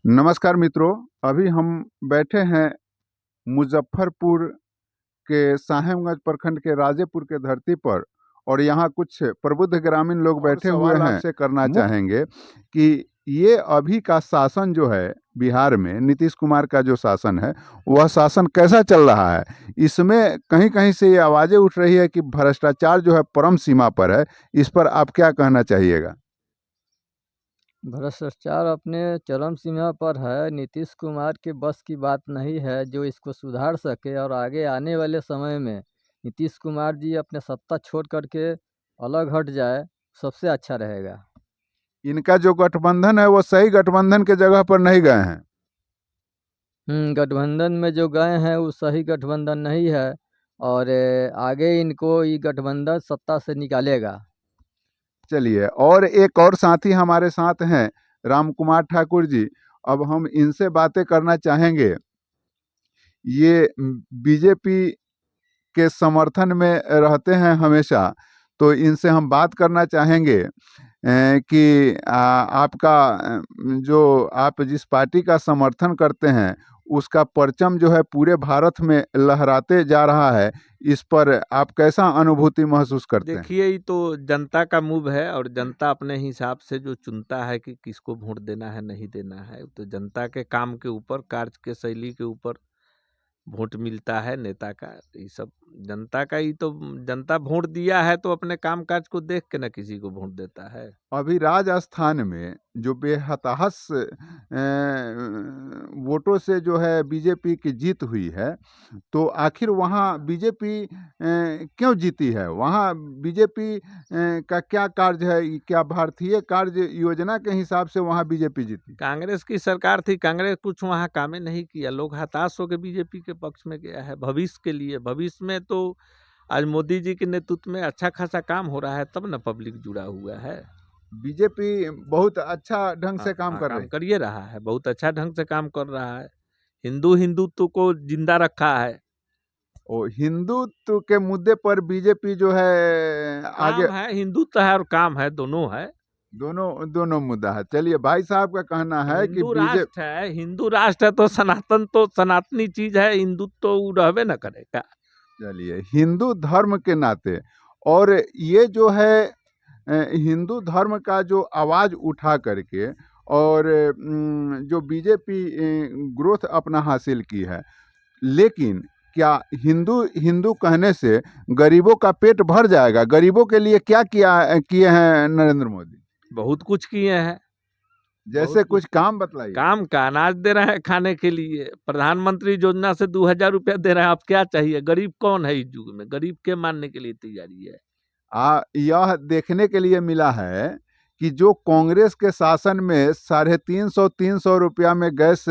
नमस्कार मित्रों, अभी हम बैठे हैं मुजफ्फरपुर के साहेबगंज प्रखंड के राजेपुर के धरती पर और यहाँ कुछ प्रबुद्ध ग्रामीण लोग बैठे हुए हैं। आपसे करना चाहेंगे कि ये अभी का शासन जो है बिहार में, नीतीश कुमार का जो शासन है वह शासन कैसा चल रहा है। इसमें कहीं कहीं से ये आवाज़ें उठ रही है कि भ्रष्टाचार जो है परम सीमा पर है। इस पर आप क्या कहना चाहिएगा? भ्रष्टाचार अपने चरम सीमा पर है। नीतीश कुमार के बस की बात नहीं है जो इसको सुधार सके, और आगे आने वाले समय में नीतीश कुमार जी अपने सत्ता छोड़ करके अलग हट जाए, सबसे अच्छा रहेगा। इनका जो गठबंधन है वो सही गठबंधन के जगह पर नहीं गए हैं। गठबंधन में जो गए हैं वो सही गठबंधन नहीं है, और आगे इनको ये गठबंधन सत्ता से निकालेगा। चलिए, और एक और साथी हमारे साथ हैं, राम कुमार ठाकुर जी। अब हम इनसे बातें करना चाहेंगे। ये बीजेपी के समर्थन में रहते हैं हमेशा, तो इनसे हम बात करना चाहेंगे कि आपका जो आप जिस पार्टी का समर्थन करते हैं उसका परचम जो है पूरे भारत में लहराते जा रहा है। इस पर आप कैसा अनुभूति महसूस करते हैं? देखिए, ये तो जनता का मूव है और जनता अपने हिसाब से जो चुनता है कि किसको वोट देना है नहीं देना है, तो जनता के काम के ऊपर, कार्य के शैली के ऊपर वोट मिलता है नेता का। ये सब जनता का ही तो, जनता वोट दिया है तो अपने काम काज को देख के ना किसी को वोट देता है। अभी राजस्थान में जो बेहताश वोटों से जो है बीजेपी की जीत हुई है, तो आखिर वहाँ बीजेपी क्यों जीती है? वहाँ बीजेपी का क्या कार्य है? क्या भारतीय कार्य योजना के हिसाब से वहाँ बीजेपी जीती? कांग्रेस की सरकार थी, कांग्रेस कुछ वहाँ कामें नहीं किया, लोग हताश होकर बीजेपी के पक्ष में गया है भविष्य के लिए। भविष्य में तो आज मोदी जी के नेतृत्व में अच्छा खासा काम हो रहा है, तब ना पब्लिक जुड़ा हुआ है। बीजेपी बहुत अच्छा ढंग से काम कर रही काम है। करिए रहा है, बहुत अच्छा ढंग से काम कर रहा है। हिंदुत्व को जिंदा रखा है। और हिंदुत्व के मुद्दे पर बीजेपी जो है आगे काम है, हिंदुत्व है और काम है, दोनों है। दोनों दोनों मुद्दा है। चलिए, भाई साहब का कहना है कि हिंदू राष्ट्र है तो सनातन तो सनातनी चीज है, हिंदुत्व तो वो रहबे न करेगा। चलिए, हिंदू धर्म के नाते और ये जो है हिंदू धर्म का जो आवाज़ उठा करके और जो बीजेपी ग्रोथ अपना हासिल की है, लेकिन क्या हिंदू हिंदू कहने से गरीबों का पेट भर जाएगा? गरीबों के लिए क्या किए हैं नरेंद्र मोदी? बहुत कुछ किए हैं। जैसे कुछ काम बताइए। काम का अनाज दे रहे हैं खाने के लिए, प्रधानमंत्री योजना से 2000 रुपया दे रहे हैं। आप क्या चाहिए? गरीब कौन है इस युग में? गरीब के मानने के लिए तैयारी है। यह देखने के लिए मिला है कि जो कांग्रेस के शासन में 350 रुपया में गैस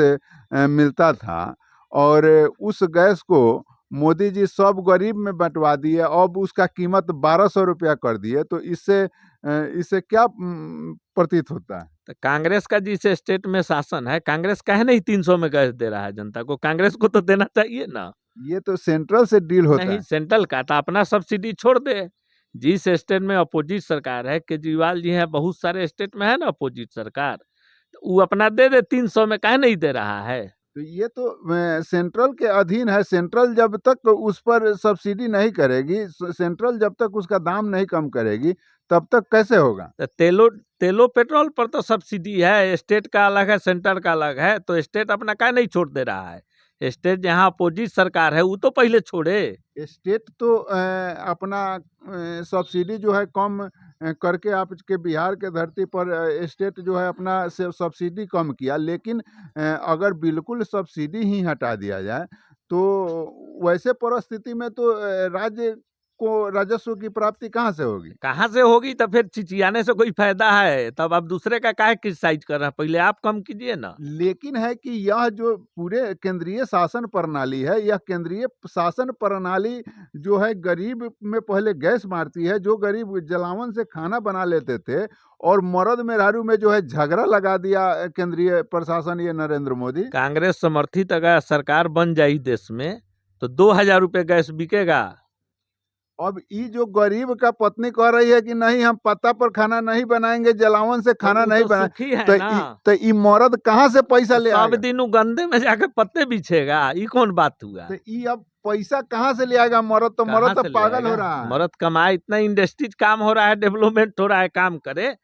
मिलता था, और उस गैस को मोदी जी सब गरीब में बंटवा दिए, अब उसका कीमत 1200 रुपया कर दिए। तो इससे क्या प्रतीत होता है? तो कांग्रेस का जिस स्टेट में शासन है, कांग्रेस काहे नहीं 300 में गैस दे रहा है जनता को? कांग्रेस को तो देना चाहिए ना। ये तो सेंट्रल से डील होता नहीं, है। सेंट्रल का तो अपना सब्सिडी छोड़ दे। जिस स्टेट में अपोजिट सरकार है, केजरीवाल जी है, बहुत सारे स्टेट में है ना अपोजिट सरकार, तो वो अपना दे दे। 300 में काहे नहीं दे रहा है? तो ये तो सेंट्रल के अधीन है। सेंट्रल जब तक उस पर सब्सिडी नहीं करेगी, सेंट्रल जब तक उसका दाम नहीं कम करेगी, तब तक कैसे होगा? तो तेलो पेट्रोल पर तो सब्सिडी है, स्टेट का अलग है, सेंटर का अलग है। तो स्टेट अपना काहे नहीं छोड़ दे रहा है? स्टेट जहाँ अपोजिट सरकार है वो तो पहले छोड़े। स्टेट तो अपना सब्सिडी जो है कम करके आपके बिहार के धरती पर स्टेट जो है अपना सब्सिडी कम किया, लेकिन अगर बिल्कुल सब्सिडी ही हटा दिया जाए तो वैसे परिस्थिति में तो राज्य को राजस्व की प्राप्ति कहाँ से होगी? कहाँ से होगी? तो फिर चिचियाने से कोई फायदा है? तब आप दूसरे का काहे क्रिटिसाइज कर रहे हैं? पहले आप कम कीजिए ना। लेकिन है कि यह जो पूरे केंद्रीय शासन प्रणाली है, यह केंद्रीय शासन प्रणाली जो है गरीब में पहले गैस मारती है। जो गरीब जलावन से खाना बना लेते थे, और मर्द मेहरारू में जो है झगड़ा लगा दिया केंद्रीय प्रशासन, ये नरेंद्र मोदी। कांग्रेस समर्थित अगर सरकार बन जाए देश में तो 2000 रुपये गैस बिकेगा। अब ये जो गरीब का पत्नी कह रही है कि नहीं हम पत्ता पर खाना नहीं बनाएंगे, जलावन से खाना वो नहीं तो बना, सुखी है तो ना। तो ई मर्द कहाँ से पैसा ले सब आएगा? दिन उ गंदे में जाके पत्ते बिछेगा, ये कौन बात हुआ? तो ई अब पैसा कहाँ से ले आएगा? मर्द तो कहाँ मर्द तो से ले पागल हो आएगा? रहा है। मर्द कमाए, इतना इंडस्ट्रीज काम हो रहा है, डेवलपमेंट हो रहा है, काम करे।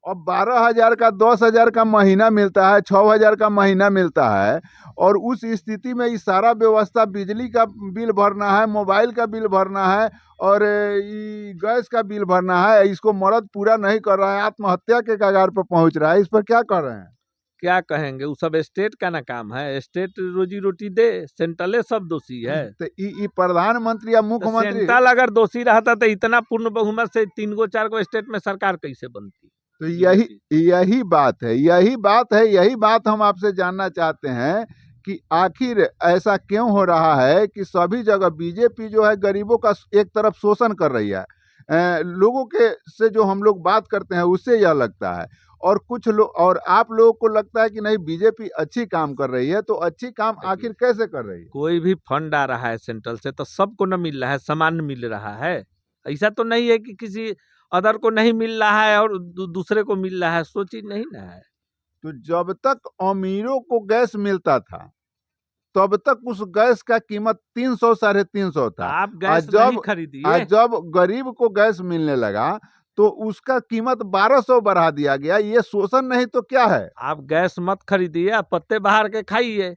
अब 12,000 का 10,000 का महीना मिलता है, 6,000 का महीना मिलता है, और उस स्थिति में ये सारा व्यवस्था, बिजली का बिल भरना है, मोबाइल का बिल भरना है, और ये गैस का बिल भरना है, इसको मर्द पूरा नहीं कर रहा है, आत्महत्या के कगार पर पहुंच रहा है। इस पर क्या कर रहे हैं? क्या कहेंगे? वो सब स्टेट का ना काम है, स्टेट रोजी रोटी दे, सेंट्रले सब दोषी है। तो ई प्रधानमंत्री या तो मुख्यमंत्री, सेंट्रल अगर दोषी रहता तो इतना पूर्ण बहुमत से 3 4 स्टेट में सरकार कैसे बनती? तो यही बात है, यही बात हम आपसे जानना चाहते हैं कि आखिर ऐसा क्यों हो रहा है कि सभी जगह बीजेपी जो है गरीबों का एक तरफ शोषण कर रही है। लोगों के से जो हम लोग बात करते हैं उससे यह लगता है, और कुछ लोग, और आप लोगों को लगता है कि नहीं बीजेपी अच्छी काम कर रही है। तो अच्छी काम आखिर कैसे कर रही है? कोई भी फंड आ रहा है सेंट्रल से तो सबको न मिल रहा है, समान मिल रहा है। ऐसा तो नहीं है कि किसी अदर को नहीं मिल रहा है और दूसरे को मिल रहा है, सोची नहीं ना है। तो जब तक अमीरों को गैस मिलता था तब तक उस गैस का कीमत 300 350 था। आप गैस जब नहीं खरीदिए। जब गरीब को गैस मिलने लगा तो उसका कीमत 1200 बढ़ा दिया गया। ये शोषण नहीं तो क्या है? आप गैस मत खरीदिए, आप पत्ते बाहर के खाइए।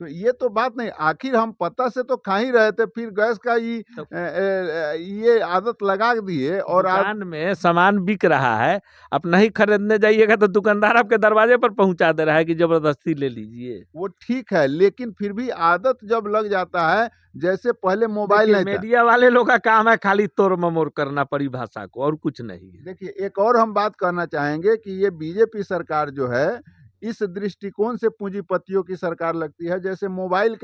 तो ये तो बात नहीं, आखिर हम पता से तो खा ही रहे थे, फिर गैस का ये आदत लगा दिए। और आप दुकान में सामान बिक रहा है, आप नहीं खरीदने जाइएगा तो दुकानदार आपके दरवाजे पर पहुंचा दे रहा है कि जबरदस्ती ले लीजिए। वो ठीक है, लेकिन फिर भी आदत जब लग जाता है, जैसे पहले मोबाइल नहीं था। मीडिया वाले लोग का काम है खाली तोड़ ममोड़ करना परिभाषा को, और कुछ नहीं है। देखिए, एक और हम बात करना चाहेंगे कि ये बीजेपी सरकार जो है इस दृष्टिकोण से पूंजीपतियों की सरकार लगती है। जैसे मोबाइल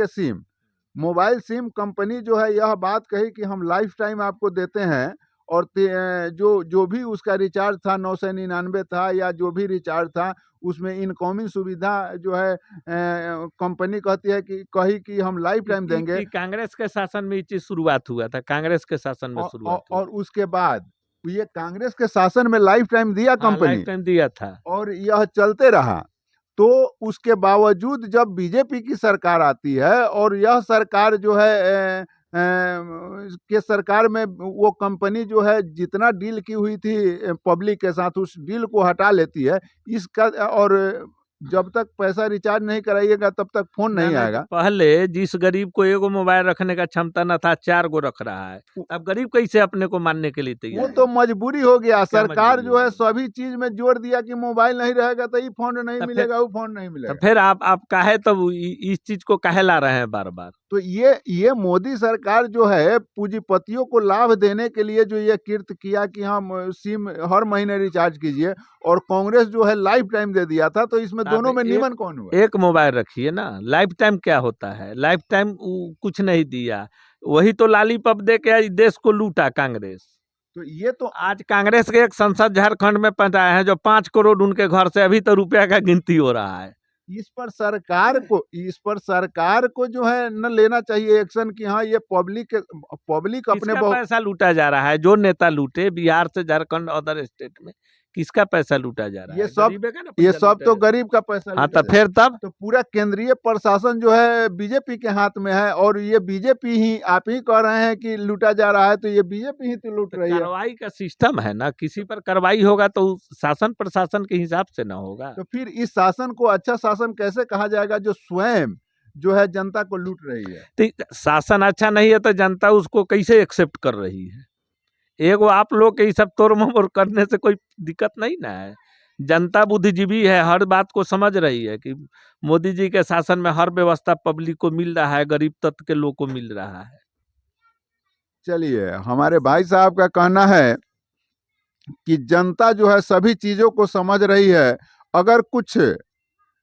सिम कंपनी जो है यह बात कही कि हम लाइफ टाइम आपको देते हैं, और जो भी उसका रिचार्ज था 999 था, या जो भी रिचार्ज था उसमें इनकमिंग सुविधा जो है कंपनी कहती है कि हम लाइफ टाइम देंगे। कांग्रेस के शासन में ये चीज शुरुआत हुआ था, कांग्रेस के शासन में शुरुआत हुआ। और उसके बाद ये कांग्रेस के शासन में लाइफ टाइम दिया कंपनी, लाइफ टाइम दिया था, और यह चलते रहा। तो उसके बावजूद जब बीजेपी की सरकार आती है और यह सरकार जो है के सरकार में वो कंपनी जो है जितना डील की हुई थी पब्लिक के साथ, उस डील को हटा लेती है। इसका, और जब तक पैसा रिचार्ज नहीं कराइएगा तब तक फोन नहीं आएगा। पहले जिस गरीब को एगो मोबाइल रखने का क्षमता न था, 4 गो रख रहा है। अब गरीब कैसे अपने को मानने के लिए तैयार? वो तो मजबूरी हो गया। सरकार मजबूरी जो है हो सभी चीज में जोर दिया कि मोबाइल नहीं रहेगा तो ये फोन नहीं मिलेगा, वो फोन नहीं मिलेगा। तो फिर आप काहे तब इस चीज को काहे ला रहे हैं बार बार? तो ये मोदी सरकार जो है पूंजीपतियों को लाभ देने के लिए जो ये कृत्य किया कि हम सिम हर महीने रिचार्ज कीजिए, और कांग्रेस जो है लाइफ टाइम दे दिया था। तो इसमें दोनों में नियमन कौन हुआ? एक मोबाइल रखिए ना, लाइफ टाइम क्या होता है? लाइफ टाइम कुछ नहीं दिया, वही तो लालीपॉप दे के आज देश को लूटा कांग्रेस। तो ये तो आज कांग्रेस के एक सांसद झारखंड में पहुंचाए हैं जो 5 करोड़ उनके घर से अभी तो रुपया का गिनती हो रहा है। इस पर सरकार को जो है न लेना चाहिए एक्शन कि हाँ ये पब्लिक अपने किसका पैसा लूटा जा रहा है? जो नेता लूटे बिहार से झारखंड अदर स्टेट में, किसका पैसा लूटा जा रहा है? ये सब तो गरीब का पैसा। हाँ, तो फिर तब तो पूरा केंद्रीय प्रशासन जो है बीजेपी के हाथ में है, और ये बीजेपी ही, आप ही कह रहे हैं कि लूटा जा रहा है, तो ये बीजेपी ही तो लूट रही है। कार्रवाई का सिस्टम है ना, किसी पर कार्रवाई होगा तो शासन प्रशासन के हिसाब से ना होगा। तो फिर इस शासन को अच्छा शासन कैसे कहा जाएगा जो स्वयं जो है जनता को लूट रही है? तो शासन अच्छा नहीं है तो जनता उसको कैसे एक्सेप्ट कर रही है? एगो आप लोग के सब तोड़ ममोड़ करने से कोई दिक्कत नहीं ना है। जनता बुद्धिजीवी है, हर बात को समझ रही है कि मोदी जी के शासन में हर व्यवस्था पब्लिक को मिल रहा है, गरीब तत्व के लोग को मिल रहा है। चलिए, हमारे भाई साहब का कहना है कि जनता जो है सभी चीजों को समझ रही है। अगर कुछ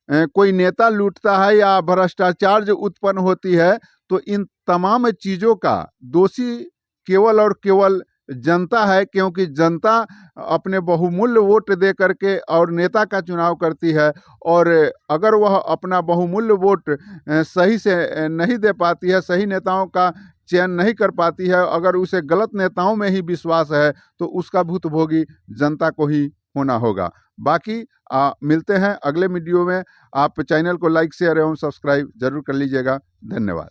कोई नेता लूटता है या भ्रष्टाचार जो उत्पन्न होती है, तो इन तमाम चीजों का दोषी केवल और केवल जनता है, क्योंकि जनता अपने बहुमूल्य वोट दे करके और नेता का चुनाव करती है, और अगर वह अपना बहुमूल्य वोट सही से नहीं दे पाती है, सही नेताओं का चयन नहीं कर पाती है, अगर उसे गलत नेताओं में ही विश्वास है तो उसका भुक्तभोगी जनता को ही होना होगा। बाकी मिलते हैं अगले वीडियो में। आप चैनल को लाइक शेयर एवं सब्सक्राइब जरूर कर लीजिएगा। धन्यवाद।